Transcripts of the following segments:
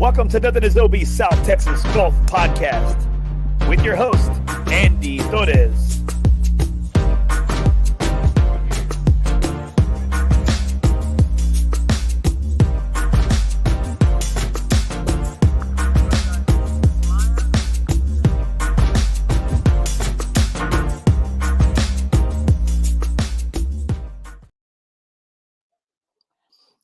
Welcome to NothingisOB South Texas Golf Podcast with your host, Andy Torres.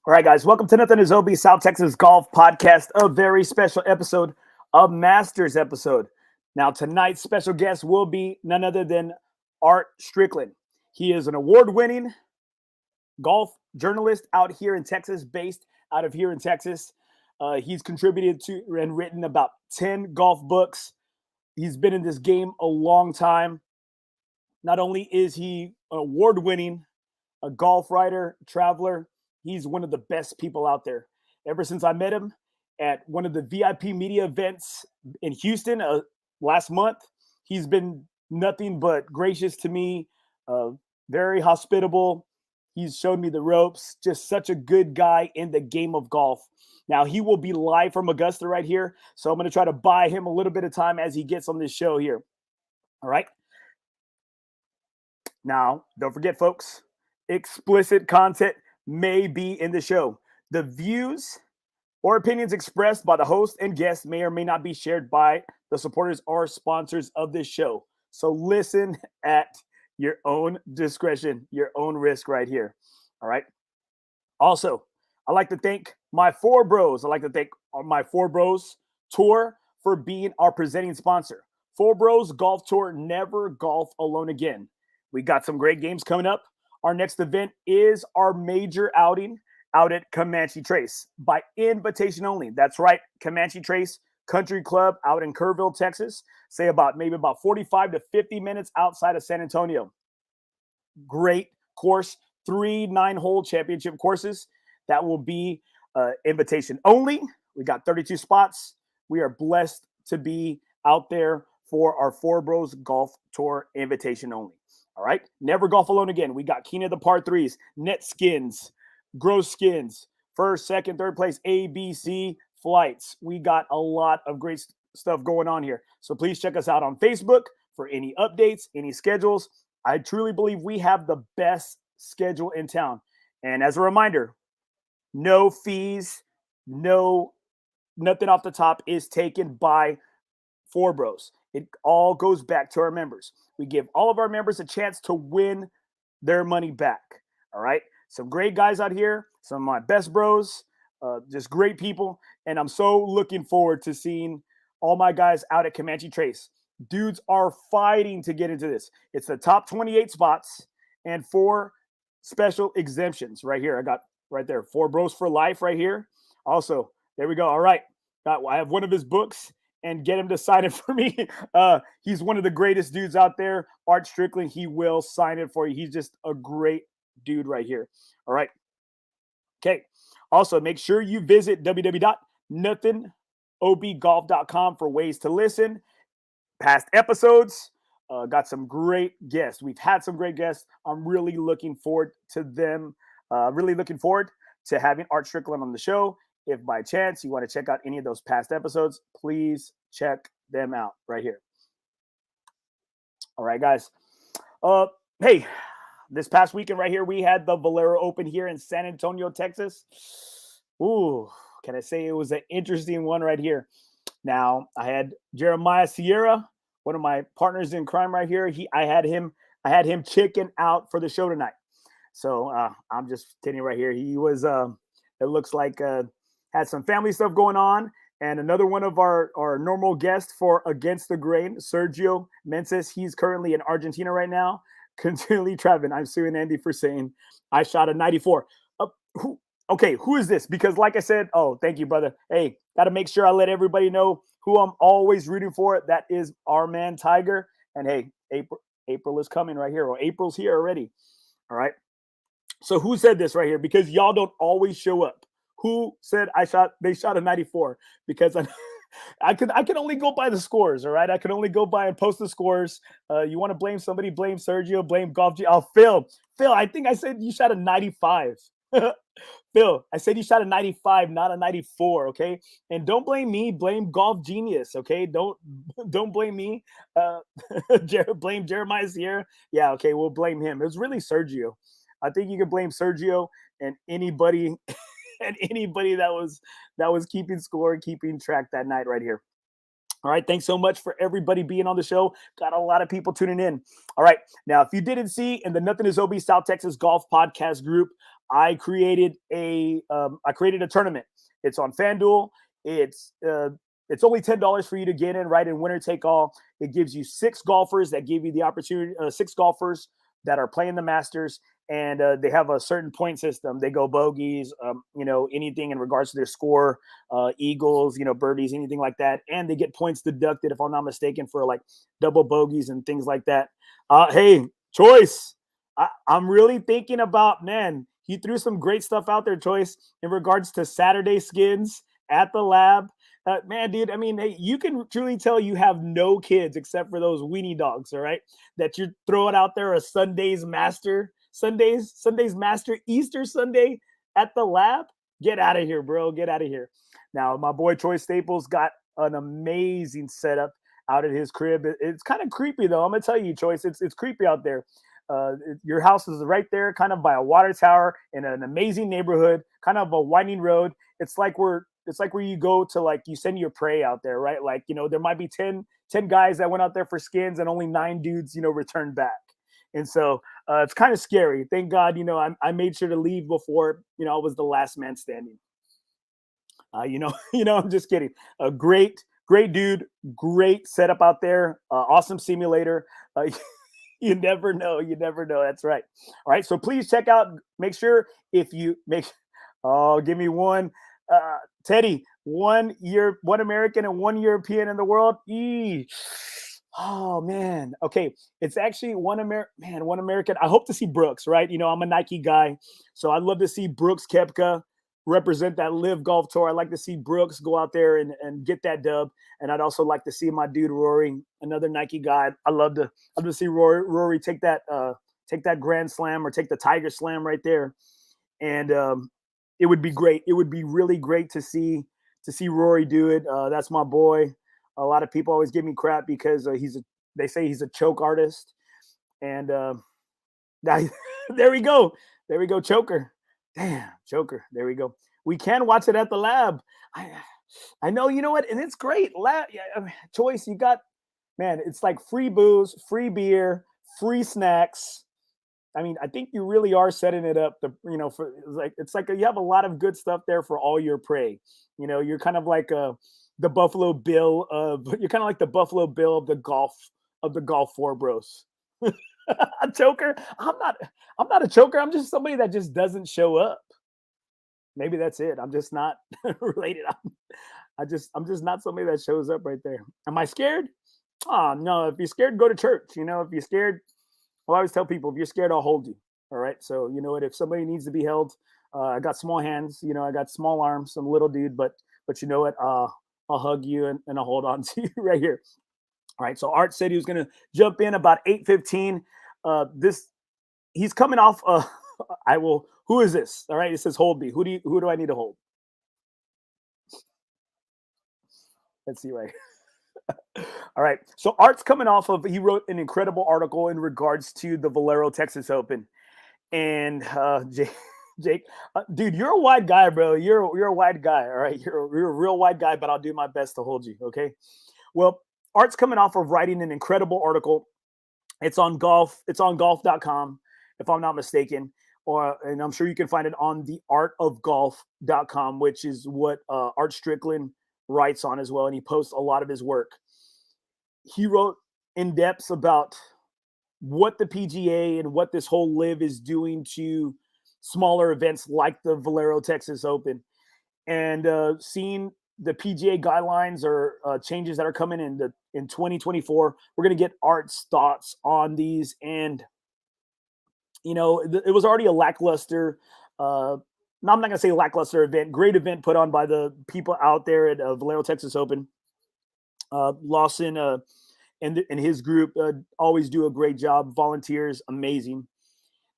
All right, guys, welcome to NothingisOB South Texas Golf Podcast, a very special episode, a Masters episode. Now, tonight's special guest will be none other than Art Stricklin. He is an award-winning golf journalist out here in Texas, based out of here in Texas. He's contributed to and written about 10 golf books. He's been in this game a long time. Not only is he award-winning, a golf writer, traveler, he's one of the best people out there. Ever since I met him at one of the VIP media events in Houston last month, he's been nothing but gracious to me, very hospitable. He's showed me the ropes, just such a good guy in the game of golf. Now, he will be live from Augusta right here, so I'm going to try to buy him a little bit of time as he gets on this show here. All right? Now, don't forget, folks, explicit content may be in the show. The views or opinions expressed by the host and guests may or may not be shared by the supporters or sponsors of this show. So listen at your own discretion, your own risk right here. All right. Also, I'd like to thank my FOREBROS. I'd like to thank my FOREBROS Tour for being our presenting sponsor. FOREBROS Golf Tour, never golf alone again. We got some great games coming up. Our next event is our major outing out at Comanche Trace by invitation only. That's right, Comanche Trace Country Club out in Kerrville, Texas. Say maybe about 45 to 50 minutes outside of San Antonio. Great course, 3 9-hole championship courses. That will be invitation only. We got 32 spots. We are blessed to be out there for our FOREBROS Golf Tour invitation only. All right. Never golf alone again. We got King of the Par 3s, net skins, gross skins, first, second, third place, A, B, C flights. We got a lot of great stuff going on here. So please check us out on Facebook for any updates, any schedules. I truly believe we have the best schedule in town. And as a reminder, no fees, nothing off the top is taken by FOREBROS. It all goes back to our members. We give all of our members a chance to win their money back. All right. Some great guys out here. Some of my best bros, just great people. And I'm so looking forward to seeing all my guys out at Comanche Trace. Dudes are fighting to get into this. It's the top 28 spots and 4 special exemptions right here. I got right there, FOREBROS for life right here. Also, there we go. All right. I have one of his books. And get him to sign it for me. He's one of the greatest dudes out there. Art Stricklin, he will sign it for you. He's just a great dude right here. All right. Okay. Also, make sure you visit www.NothingisOBGolf.com for ways to listen. Past episodes. Got some great guests. We've had some great guests. I'm really looking forward to them. Really looking forward to having Art Stricklin on the show. If by chance you want to check out any of those past episodes, please check them out right here. All right, guys. Hey, this past weekend right here, we had the Valero Open here in San Antonio, Texas. Ooh, can I say it was an interesting one right here. Now, I had Jeremiah Sierra, one of my partners in crime right here. I had him chicken out for the show tonight. So I'm just kidding right here. He was, it looks like, had some family stuff going on. And another one of our normal guests for Against the Grain, Sergio Menses. He's currently in Argentina right now. Continually traveling. I'm suing Andy for saying I shot a 94. Who is this? Because like I said, thank you, brother. Hey, got to make sure I let everybody know who I'm always rooting for. That is our man, Tiger. And hey, April is coming right here. Or April's here already. All right. So who said this right here? Because y'all don't always show up. Who said they shot a 94? Because I can only go by the scores, all right? I can only go by and post the scores. You want to blame somebody, blame Sergio, blame Golf G. Oh, Phil, I think I said you shot a 95. Phil, I said you shot a 95, not a 94. Okay, and don't blame me. Blame Golf Genius. Okay, don't blame me. Uh, blame Jeremiah Sierra. Yeah, okay, we'll blame him. It was really Sergio. I think you could blame Sergio and anybody and anybody that was keeping score and keeping track that night right here. All right. Thanks so much for everybody being on the show. Got a lot of people tuning in. All right. Now, if you didn't see in the Nothing is OB South Texas Golf Podcast group, I created a tournament. It's on FanDuel. It's only $10 for you to get in, right? In winner take all. It gives you six golfers that give you the opportunity, six golfers that are playing the Masters, and they have a certain point system. They go bogeys, anything in regards to their score, eagles, birdies, anything like that, and they get points deducted, if I'm not mistaken, for like double bogeys and things like that. Hey, Choice, I'm really thinking about, man, he threw some great stuff out there, Choice, in regards to Saturday skins at the lab. Man, dude, I mean, hey, you can truly tell you have no kids except for those weenie dogs, all right? That you're throwing out there a Sunday's Master, Easter Sunday at the lab. Get out of here, bro. Get out of here. Now, my boy Troy Staples got an amazing setup out at his crib. It's kind of creepy, though. I'm going to tell you, Choice, it's creepy out there. Your house is right there, kind of by a water tower in an amazing neighborhood, kind of a winding road. It's like where you go to, like, you send your prey out there, right? Like, there might be 10 guys that went out there for skins and only 9 dudes, returned back. And so it's kind of scary. Thank God, I made sure to leave before, I was the last man standing. I'm just kidding. A great dude, great setup out there. Awesome simulator. You never know. You never know. That's right. All right. So please check out, make sure if you make, oh, give me one. Teddy, 1 year, 1 American and 1 European in the world. Oh man. Okay. It's actually one American. I hope to see Brooks, right? I'm a Nike guy. So I'd love to see Brooks Koepka represent that Live Golf Tour. I'd like to see Brooks go out there and get that dub. And I'd also like to see my dude Rory, another Nike guy. I'd love to see Rory take that Grand Slam or take the Tiger Slam right there. And it would be great. It would be really great to see Rory do it. That's my boy. A lot of people always give me crap because they say he's a choke artist. And there we go. There we go. Choker. Damn, choker. There we go. We can watch it at the lab. I know, you know what? And it's great. Choice, you got, man, it's like free booze, free beer, free snacks. I mean, I think you really are setting it up for it's like you have a lot of good stuff there for all your prey. You're kind of like the Buffalo Bill you're kind of like the Buffalo Bill of the golf FOREBROS. A choker? I'm not a choker. I'm just somebody that just doesn't show up. Maybe that's it. I'm just not related. I'm just not somebody that shows up right there. Am I scared? Oh no. If you're scared, go to church. If you're scared, I always tell people, if you're scared, I'll hold you. All right. So you know what? If somebody needs to be held, I got small hands. I got small arms. I'm a little dude, but you know what? I'll hug you and I'll hold on to you right here. All right. So Art said he was going to jump in about 8:15. He's coming off. I will. Who is this? All right. It says hold me. Who do I need to hold? Let's see right. All right. So Art's coming off of. He wrote an incredible article in regards to the Valero Texas Open, and Jake, dude, you're a wide guy, bro. You're a wide guy. All right. You're a real wide guy, but I'll do my best to hold you. Okay. Well, Art's coming off of writing an incredible article. It's on golf. It's on golf.com, if I'm not mistaken. And I'm sure you can find it on the artofgolf.com, which is what Art Stricklin writes on as well. And he posts a lot of his work. He wrote in depth about what the PGA and what this whole live is doing to smaller events like the Valero Texas Open, and seeing the PGA guidelines or changes that are coming in 2024. We're going to get Art's thoughts on these. And, it was already a lackluster, no, I'm not going to say lackluster event, great event put on by the people out there at Valero Texas Open. Lawson and his group always do a great job. Volunteers, amazing.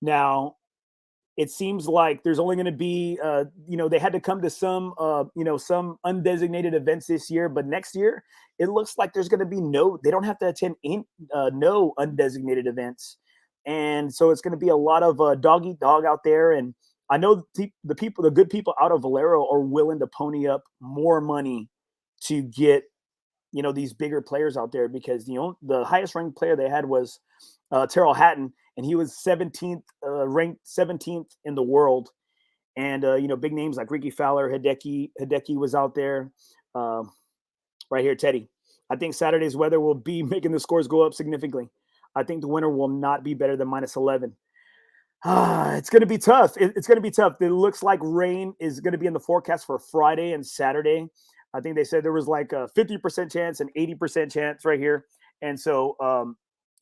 Now, it seems like there's only going to be, they had to come to some, some undesignated events this year, but next year it looks like there's going to be they don't have to attend no undesignated events. And so it's going to be a lot of dog eat dog out there. And I know the good people out of Valero are willing to pony up more money to get, these bigger players out there, because the highest ranked player they had was Terrell Hatton, and he was 17th, ranked 17th in the world. And big names like Ricky Fowler, Hideki was out there. Right here, Teddy. I think Saturday's weather will be making the scores go up significantly. I think the winner will not be better than -11. It's going to be tough. It's going to be tough. It looks like rain is going to be in the forecast for Friday and Saturday. I think they said there was like a 50% chance and 80% chance right here. And so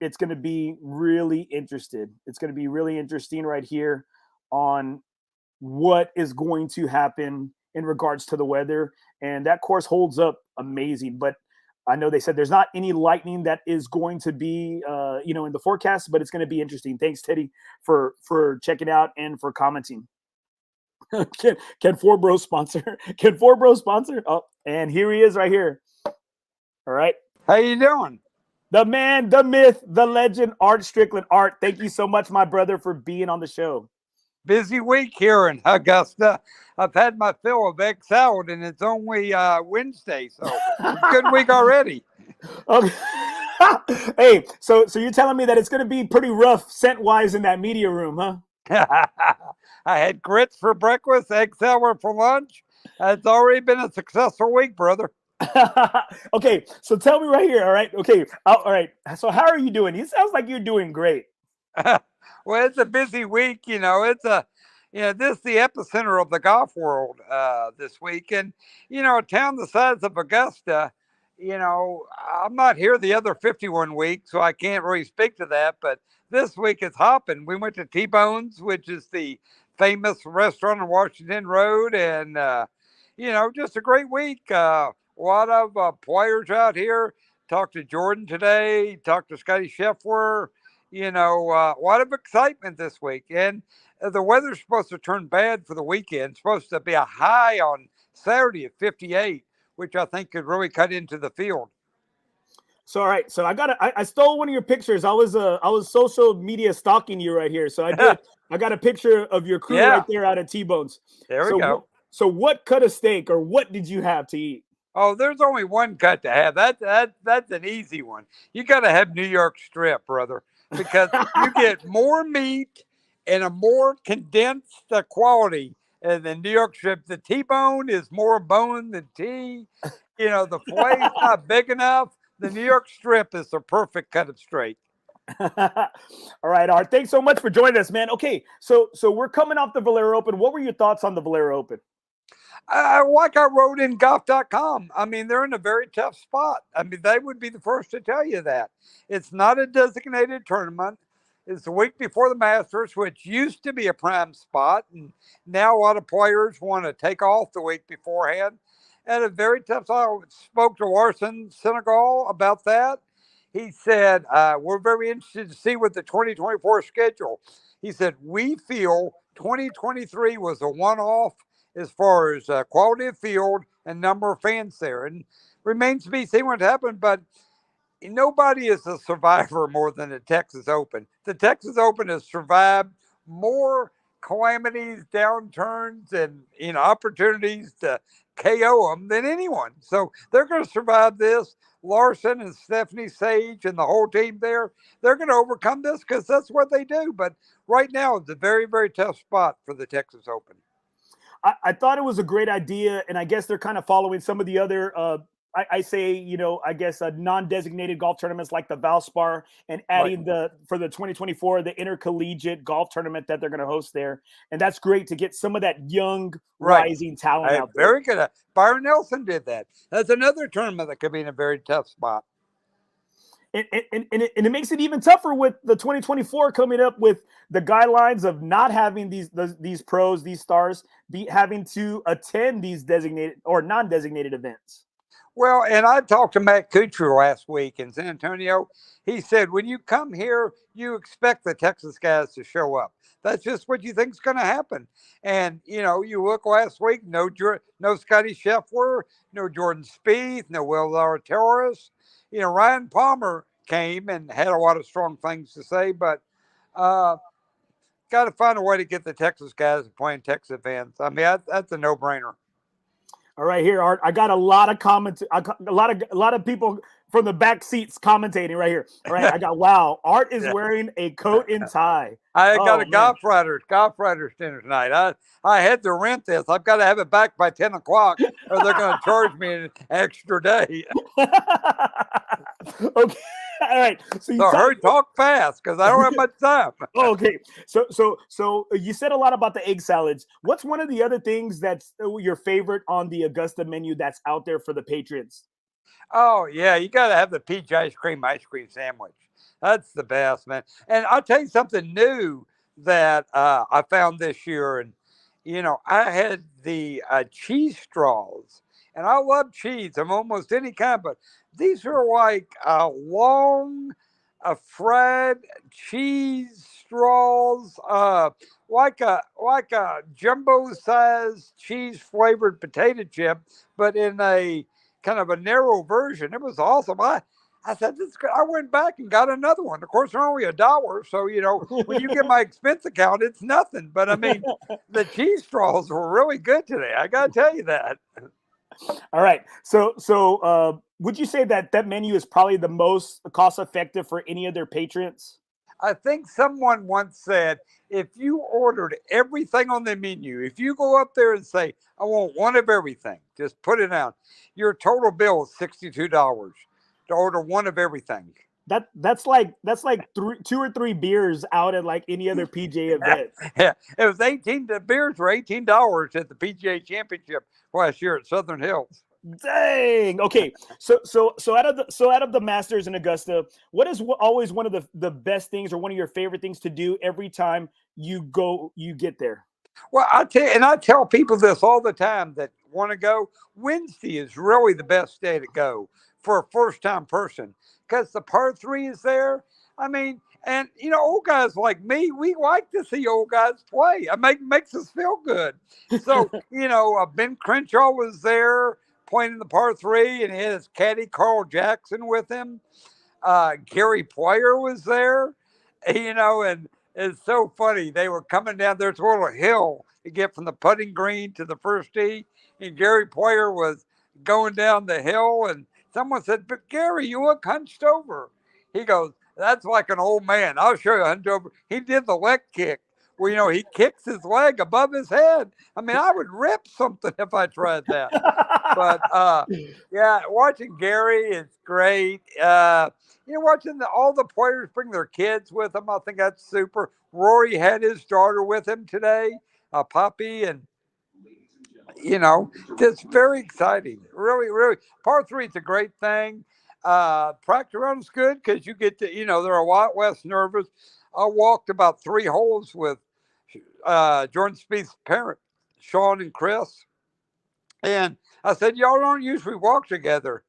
it's going to be really interested. It's going to be really interesting right here on what is going to happen in regards to the weather. And that course holds up amazing. But I know they said there's not any lightning that is going to be, in the forecast, but it's going to be interesting. Thanks, Teddy, for checking out and for commenting. Can FOREBROS sponsor? Can FOREBROS sponsor? Oh, and here he is right here. All right. How you doing? The man, the myth, the legend, Art Stricklin. Art, thank you so much, my brother, for being on the show. Busy week here in Augusta. I've had my fill of egg salad, and it's only Wednesday, so it's a good week already. Okay. Hey, so you're telling me that it's going to be pretty rough scent-wise in that media room, huh? I had grits for breakfast, egg salad for lunch. It's already been a successful week, brother. Okay, so tell me right here, all right? Okay, all right. So how are you doing? It sounds like you're doing great. Well, it's a busy week. This is the epicenter of the golf world this week. And, a town the size of Augusta, I'm not here the other 51 weeks, so I can't really speak to that. But this week it's hopping. We went to T-Bones, which is the famous restaurant on Washington Road. And, just a great week. A lot of players out here. Talked to Jordan today, talked to Scotty Scheffler. A lot of excitement this week. And the weather's supposed to turn bad for the weekend. It's supposed to be a high on Saturday at 58, which I think could really cut into the field. So, all right. So I stole one of your pictures. I was social media stalking you right here. So I did. I got a picture of your crew right there out at T-Bones. There we go. So what cut of steak or what did you have to eat? Oh, there's only one cut to have. That's an easy one. You got to have New York strip, brother, because you get more meat and a more condensed quality than New York strip. The T-bone is more bone than T. The fille's not big enough. The New York strip is the perfect cut of steak. All right, Art. Thanks so much for joining us, man. Okay, so we're coming off the Valero Open. What were your thoughts on the Valero Open? Like I wrote in golf.com, I mean, they're in a very tough spot. I mean, they would be the first to tell you that. It's not a designated tournament. It's the week before the Masters, which used to be a prime spot. And now a lot of players want to take off the week beforehand. And a very tough spot. I spoke to Larson Senegal about that. He said, we're very interested to see what the 2024 schedule. He said, we feel 2023 was a one-off as far as quality of field and number of fans there. And remains to be seen what happened, but nobody is a survivor more than the Texas Open. The Texas Open has survived more calamities, downturns, and opportunities to KO them than anyone. So they're going to survive this. Larson and Stephanie Sage and the whole team there, they're going to overcome this because that's what they do. But right now, it's a very, very tough spot for the Texas Open. I thought it was a great idea, and I guess they're kind of following some of the other, I guess non-designated golf tournaments like the Valspar, and adding for the 2024 the intercollegiate golf tournament that they're going to host there, and that's great to get some of that young rising talent out there. Very good. Byron Nelson did that. That's another tournament that could be in a very tough spot. And it makes it even tougher with the 2024 coming up with the guidelines of not having these pros, these stars, having to attend these designated or non-designated events. Well, and I talked to Matt Kuchar last week in San Antonio. He said, when you come here, you expect the Texas guys to show up. That's just what you think is going to happen. And, you look last week, no Scotty Scheffler, no Jordan Spieth, no Will Torres. Ryan Palmer came and had a lot of strong things to say, but uh, got to find a way to get the Texas guys playing Texas events. I mean, that's a no-brainer. All right, here, Art. I got a lot of comments. A lot of people from the back seats commentating right here. All right, I got wow. Art is Yeah. wearing a coat and tie. I got Oh a man. golf riders dinner tonight. I had to rent this. I've got to have it back by 10 o'clock, or they're going to charge me an extra day. Okay. All right. So you So hurry, talk fast, because I don't have much time. Oh, okay. So you said a lot about the egg salads. What's one of the other things that's your favorite on the Augusta menu that's out there for the patrons? Oh yeah, you got to have the peach ice cream sandwich. That's the best, man. And I'll tell you something new that I found this year, and I had the cheese straws, and I love cheese. I'm almost any kind, but these are like long, fried cheese straws, like a jumbo size cheese flavored potato chip, but in a kind of a narrow version. It was awesome. I said, this is good. I went back and got another one. Of course, they're only $1. So, when you get my expense account, it's nothing. But I mean, the cheese straws were really good today. I got to tell you that. All right. So would you say that that menu is probably the most cost effective for any of their patrons? I think someone once said, if you ordered everything on the menu, if you go up there and say, I want one of everything, just put it down, your total bill is $62 to order one of everything. That's like two or three beers out at like any other PJ event. Yeah, it was 18. The beers were $18 at the PGA Championship last year at Southern Hills. Dang. Okay. So out of the Masters in Augusta, what is always one of the best things or one of your favorite things to do every time you get there? Well, I tell people this all the time that want to go. Wednesday is really the best day to go for a first time person because the par three is there. I mean, and old guys like me, we like to see old guys play. I makes us feel good. So Ben Crenshaw was there playing in the par three, and he had his caddy Carl Jackson with him. Gary Player was there, and it's so funny. They were coming down. There's a little hill to get from the putting green to the first tee, and Gary Player was going down the hill, and someone said, "But Gary, you look hunched over." He goes, "That's like an old man. I'll show you hunched over." He did the leg kick. Well, he kicks his leg above his head. I mean, I would rip something if I tried that. But yeah, watching Gary is great. Watching all the players bring their kids with them, I think that's super. Rory had his daughter with him today, Poppy, and just very exciting. Really, really, par three is a great thing. Practice round's good because you get to, they're a lot less nervous. I walked about 3 holes with Jordan Spieth's parent, Sean and Chris. And I said, y'all don't usually walk together.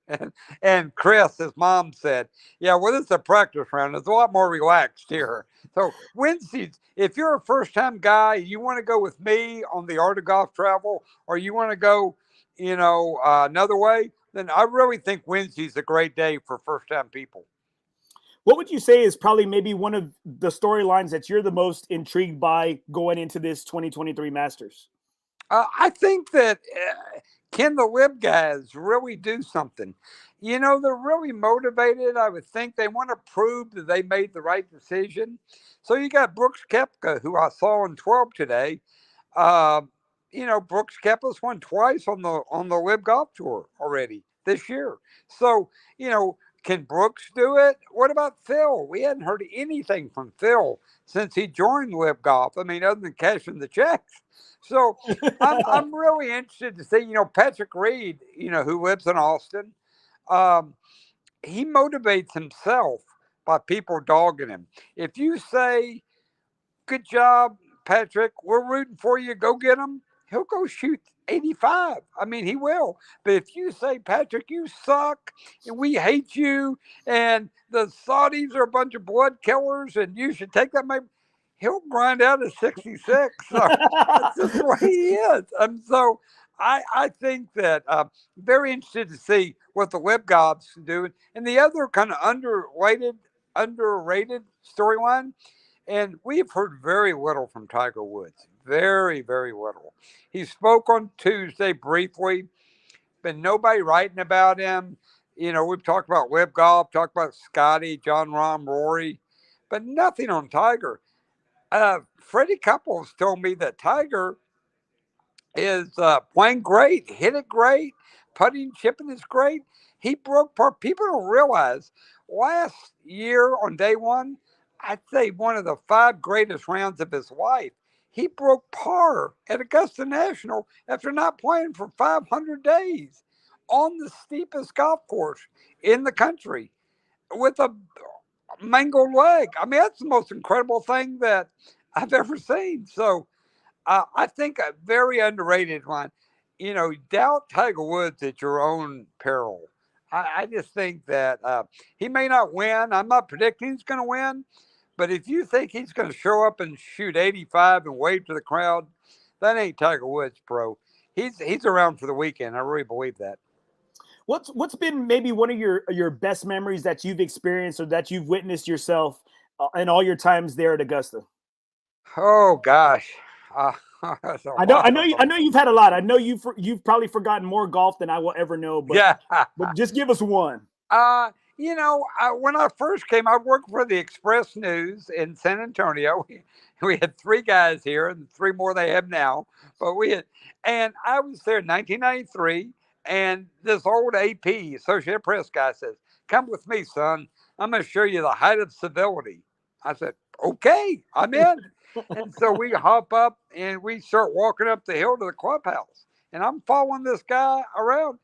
And Chris, his mom, said, yeah, well, this is a practice round. It's a lot more relaxed here. So Wednesdays, if you're a first-time guy, you want to go with me on the Art of Golf Travel, or you want to go, another way, then I really think Wednesday's a great day for first-time people. What would you say is probably maybe one of the storylines that you're the most intrigued by going into this 2023 Masters? I think that can the Lib guys really do something? They're really motivated. I would think they want to prove that they made the right decision. So you got Brooks Koepka, who I saw in 12 today. Uh, Brooks Koepka's won twice on the Lib Golf Tour already this year. So can Brooks do it? What about Phil? We hadn't heard anything from Phil since he joined Lib Golf. I mean, other than cashing the checks. So I'm really interested to see, Patrick Reed, who lives in Austin. Um, he motivates himself by people dogging him. If you say, good job, Patrick, we're rooting for you, go get him, he'll go shoot 85. I mean, he will. But if you say, Patrick, you suck and we hate you and the Saudis are a bunch of blood killers and you should take that, he'll grind out a 66. So that's just the way he is. So I think that very interested to see what the Lib Gobs do. And the other kind of underrated storyline, and we've heard very little from Tiger Woods. Very, very little. He spoke on Tuesday briefly, but nobody writing about him. We've talked about Web Golf, talked about Scotty, John Rahm, Rory, but nothing on Tiger. Freddie Couples told me that Tiger is playing great, hit it great, putting, chipping is great. He broke par. People don't realize last year on day one, I'd say one of the five greatest rounds of his life. He broke par at Augusta National after not playing for 500 days on the steepest golf course in the country with a mangled leg. I mean, that's the most incredible thing that I've ever seen. So I think a very underrated one. Doubt Tiger Woods at your own peril. I just think that he may not win. I'm not predicting he's going to win, but if you think he's going to show up and shoot 85 and wave to the crowd, that ain't Tiger Woods, bro. He's around for the weekend. I really believe that. What's been maybe one of your best memories that you've experienced or that you've witnessed yourself in all your times there at Augusta? Oh gosh, uh, that's a I know, lot I know, of I them. know you've had a lot. I know you've probably forgotten more golf than I will ever know. But Yeah. just give us one. When I first came, I worked for the Express News in San Antonio. We had three guys here and three more they have now. But and I was there in 1993. And this old AP, Associated Press guy says, "Come with me, son. I'm going to show you the height of civility." I said, "Okay, I'm in." And so we hop up and we start walking up the hill to the clubhouse. And I'm following this guy around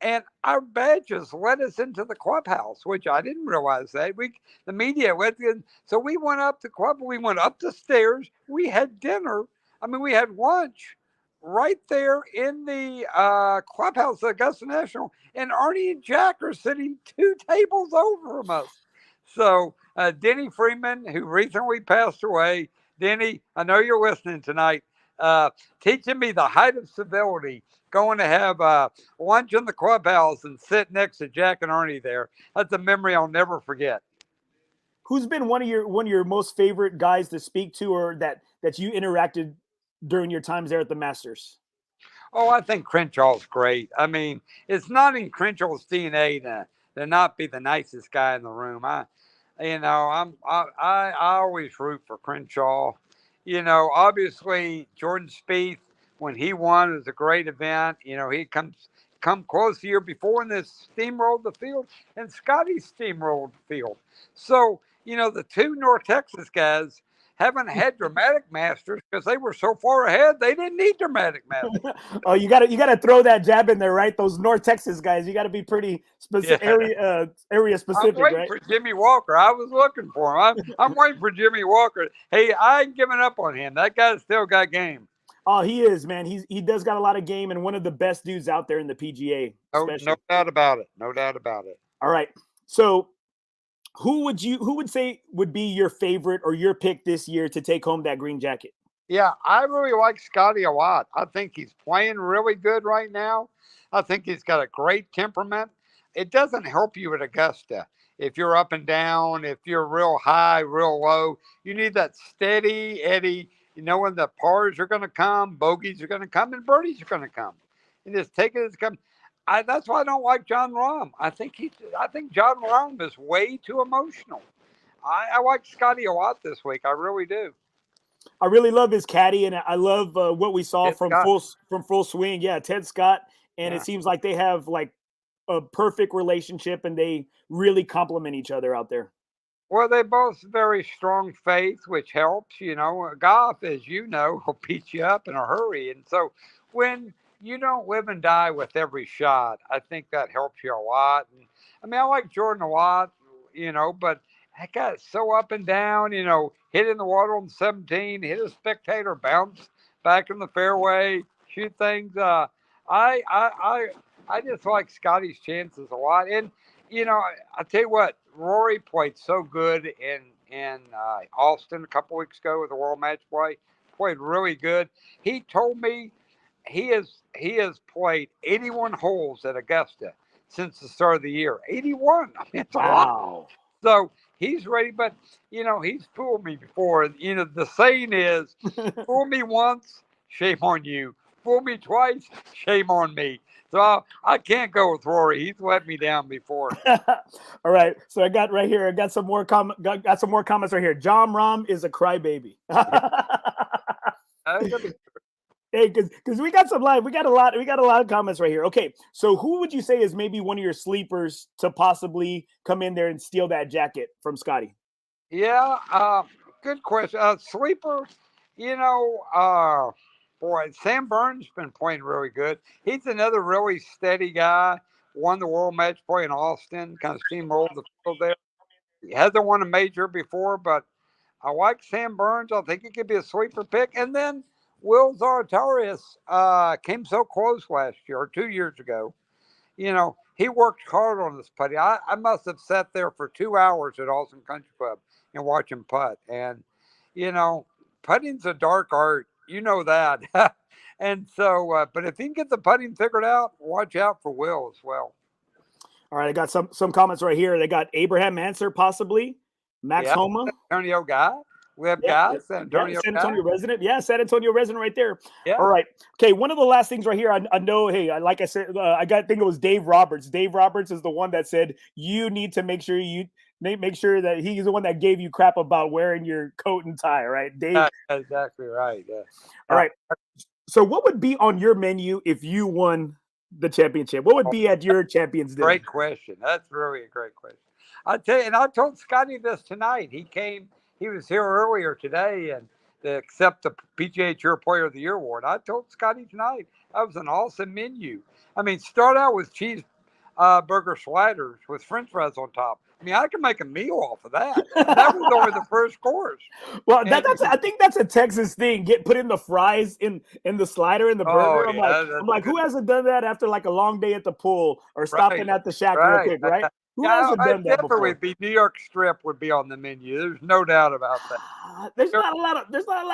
and our badges led us into the clubhouse, which I didn't realize that the media went in. So we went up the club, we went up the stairs, we had dinner. I mean, we had lunch right there in the clubhouse at Augusta National, and Arnie and Jack are sitting two tables over from us. So Denny Freeman, who recently passed away, Denny, I know you're listening tonight. Uh, Teaching me the height of civility, going to have lunch in the clubhouse and sit next to Jack and Ernie there. That's a memory I'll never forget. Who's been one of your most favorite guys to speak to, or that you interacted during your times there at the Masters? Oh, I think Crenshaw's great. I mean, it's not in Crenshaw's DNA to not be the nicest guy in the room. I always root for Crenshaw. Obviously Jordan Spieth when he won it was a great event. He come close the year before and this steamrolled the field, and Scotty steamrolled the field. So the two North Texas guys haven't had dramatic masters because they were so far ahead they didn't need dramatic masters. Oh, you gotta throw that jab in there, right? Those North Texas guys, you got to be pretty Yeah. area I'm specific, waiting right? for Jimmy Walker. I was looking for him. I'm waiting for Jimmy Walker. Hey, I ain't giving up on him. That guy's still got game. Oh, he is, man. He does got a lot of game and one of the best dudes out there in the PGA, No especially. doubt about it. No doubt about it. All right. So who would say would be your favorite or your pick this year to take home that green jacket? Yeah, I really like Scotty a lot. I think he's playing really good right now. I think he's got a great temperament. It doesn't help you at Augusta if you're up and down, if you're real high, real low. You need that steady Eddie, when the pars are going to come, bogeys are going to come, and birdies are going to come. And just take it as it comes. That's why I don't like John Rahm. I think John Rahm is way too emotional. I like Scotty a lot this week. I really do. I really love his caddy, and I love what we saw It's from got full swing. Yeah, Ted Scott, and it yeah. seems like they have like a perfect relationship, and they really complement each other out there. Well, they both very strong faith, which helps. Golf, as you know, will beat you up in a hurry, and so when you don't live and die with every shot, I think that helps you a lot. And I mean, I like Jordan a lot, but that guy's so up and down. Hit in the water on 17, hit a spectator, bounce back in the fairway, shoot things. I just like Scotty's chances a lot. And I tell you what, Rory played so good in Austin a couple weeks ago with the World Match Play. Played really good. He told me he has played 81 holes at Augusta since the start of the year. 81. I mean, it's a lot. Wow. So he's ready, but he's fooled me before. The saying is, fool me once, shame on you. Fool me twice, shame on me. So I can't go with Rory. He's let me down before. All right. So I got right here. I got some more got some more comments right here. John Rahm is a crybaby. Hey, because we got we got a lot of comments right here. Okay, so who would you say is maybe one of your sleepers to possibly come in there and steal that jacket from Scotty? Yeah, good question. Sleeper, boy, Sam Burns been playing really good. He's another really steady guy. Won the World Match Play in Austin, kind of steamrolled the field there. He hasn't won a major before, but I like Sam Burns. I think he could be a sleeper pick. And then Will Zalatoris came so close last year or 2 years ago. He worked hard on this putting. I must have sat there for 2 hours at Austin Country Club and watch him putt. And, putting's a dark art. You know that. And so, but if he can get the putting figured out, watch out for Will as well. All right, I got some comments right here. They got Abraham Manser, possibly Max Homa, San Antonio guy. We have guys, San Antonio, San Antonio resident. Yeah, San Antonio resident right there. Yeah. All right. Okay, one of the last things right here. I know. Hey, like I said, I think it was Dave Roberts. Dave Roberts is the one that said you need to make sure that he's the one that gave you crap about wearing your coat and tie. Right, Dave. That's exactly right. Yeah. All right. So, what would be on your menu if you won the championship? What would be at your champions dinner? Great question. That's really a great question. I tell you, and I told Scotty this tonight. He was here earlier today and to accept the PGA Tour Player of the Year award. I told Scotty tonight that was an awesome menu. I mean, start out with cheese burger sliders with French fries on top. I mean, I can make a meal off of that. And that was only the first course. Well, I think that's a Texas thing. Put in the fries in the slider in the burger. I'm like, who hasn't done that after like a long day at the pool or stopping at the shack real quick, right? Who hasn't done that before? New York strip would be on the menu. There's no doubt about that. There's not a lot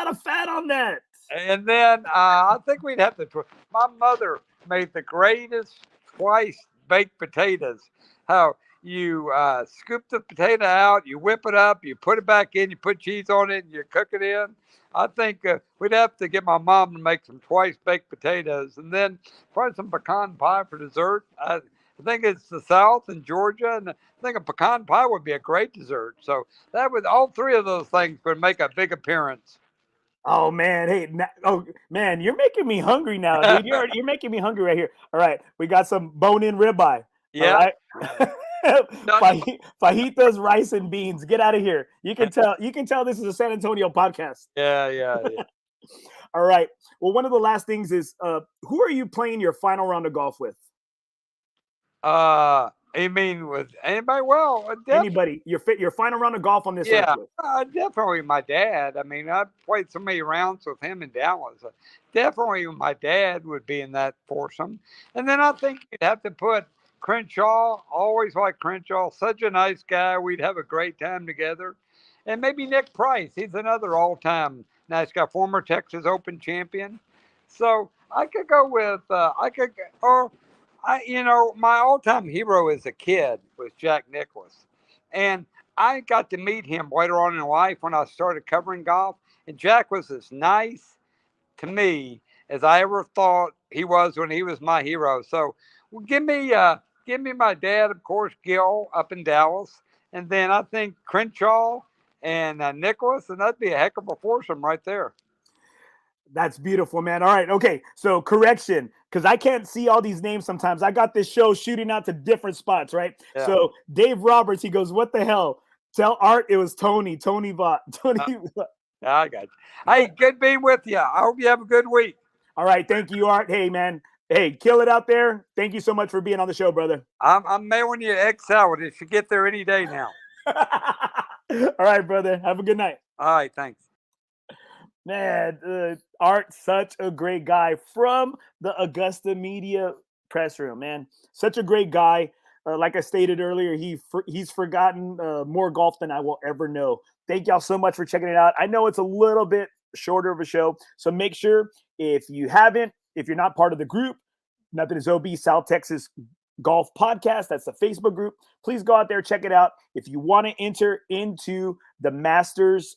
of fat on that. And then I think we'd have to. My mother made the greatest twice baked potatoes. How you scoop the potato out, you whip it up, you put it back in, you put cheese on it, and you cook it in. I think we'd have to get my mom to make some twice baked potatoes, and then probably some pecan pie for dessert. I think it's the South in Georgia, and I think a pecan pie would be a great dessert. So all three of those things would make a big appearance. Oh man, you're making me hungry now, dude. You're making me hungry right here. All right, we got some bone-in ribeye. Yeah. All right. Fajitas, rice, and beans. Get out of here. You can tell this is a San Antonio podcast. Yeah. All right. Well, one of the last things is who are you playing your final round of golf with? You mean with anybody? Well, anybody. Your final round of golf on this. Yeah, definitely my dad. I mean, I played so many rounds with him in Dallas. Definitely my dad would be in that foursome. And then I think you'd have to put Crenshaw. Always like Crenshaw. Such a nice guy. We'd have a great time together. And maybe Nick Price. He's another all-time nice guy, former Texas Open champion. So I could go with my all-time hero as a kid was Jack Nicklaus. And I got to meet him later on in life when I started covering golf. And Jack was as nice to me as I ever thought he was when he was my hero. So give me my dad, of course, Gil up in Dallas. And then I think Crenshaw and Nicklaus, and that'd be a heck of a foursome right there. That's beautiful, man. All right. Okay. So correction, because I can't see all these names sometimes. I got this show shooting out to different spots, right? Yeah. So Dave Roberts, he goes, what the hell? Tell Art it was Tony Vaught. I got you. Hey, good being with you. I hope you have a good week. All right. Thank you, Art. Hey, man. Hey, kill it out there. Thank you so much for being on the show, brother. I'm mailing you egg salad. It should get there any day now. All right, brother. Have a good night. All right. Thanks. Man, Art, such a great guy from the Augusta media press room, man. Such a great guy. Like I stated earlier, he's forgotten more golf than I will ever know. Thank y'all so much for checking it out. I know it's a little bit shorter of a show, so make sure if you're not part of the group, NothingisOB South Texas Golf Podcast, that's the Facebook group. Please go out there, check it out. If you want to enter into the Masters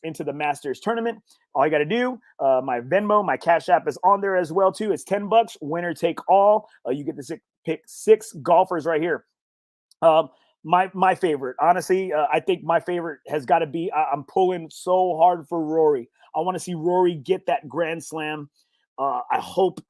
tournament, all you got to do, my Venmo, my Cash App is on there as well too. It's $10, winner take all. You get to pick 6 golfers right here. My favorite, honestly, I think my favorite has got to be. I'm pulling so hard for Rory. I want to see Rory get that Grand Slam. I hope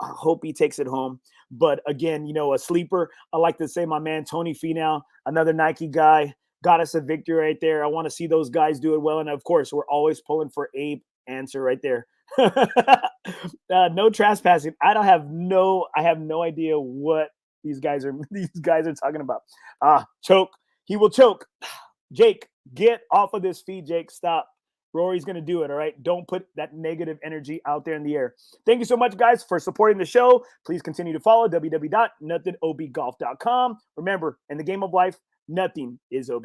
he takes it home. But again, a sleeper. I like to say my man Tony Finau, another Nike guy, got us a victory right there. I want to see those guys do it well. And of course, we're always pulling for Abe Answer right there. No trespassing. I have no idea what these guys are talking about. Choke. He will choke. Jake, get off of this feed, Jake. Stop. Rory's going to do it, all right? Don't put that negative energy out there in the air. Thank you so much, guys, for supporting the show. Please continue to follow www.nothingobgolf.com. Remember, in the game of life, nothing is OB.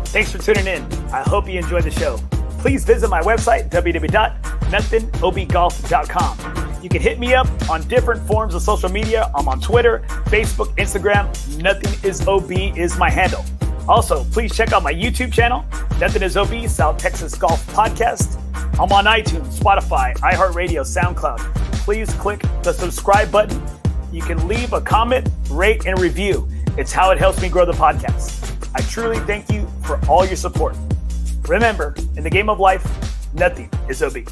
Thanks for tuning in. I hope you enjoyed the show. Please visit my website, www.nothingobgolf.com. You can hit me up on different forms of social media. I'm on Twitter, Facebook, Instagram. NothingisOB is my handle. Also, please check out my YouTube channel, NothingisOB South Texas Golf Podcast. I'm on iTunes, Spotify, iHeartRadio, SoundCloud. Please click the subscribe button. You can leave a comment, rate, and review. It's how it helps me grow the podcast. I truly thank you for all your support. Remember, in the game of life, nothing is OB.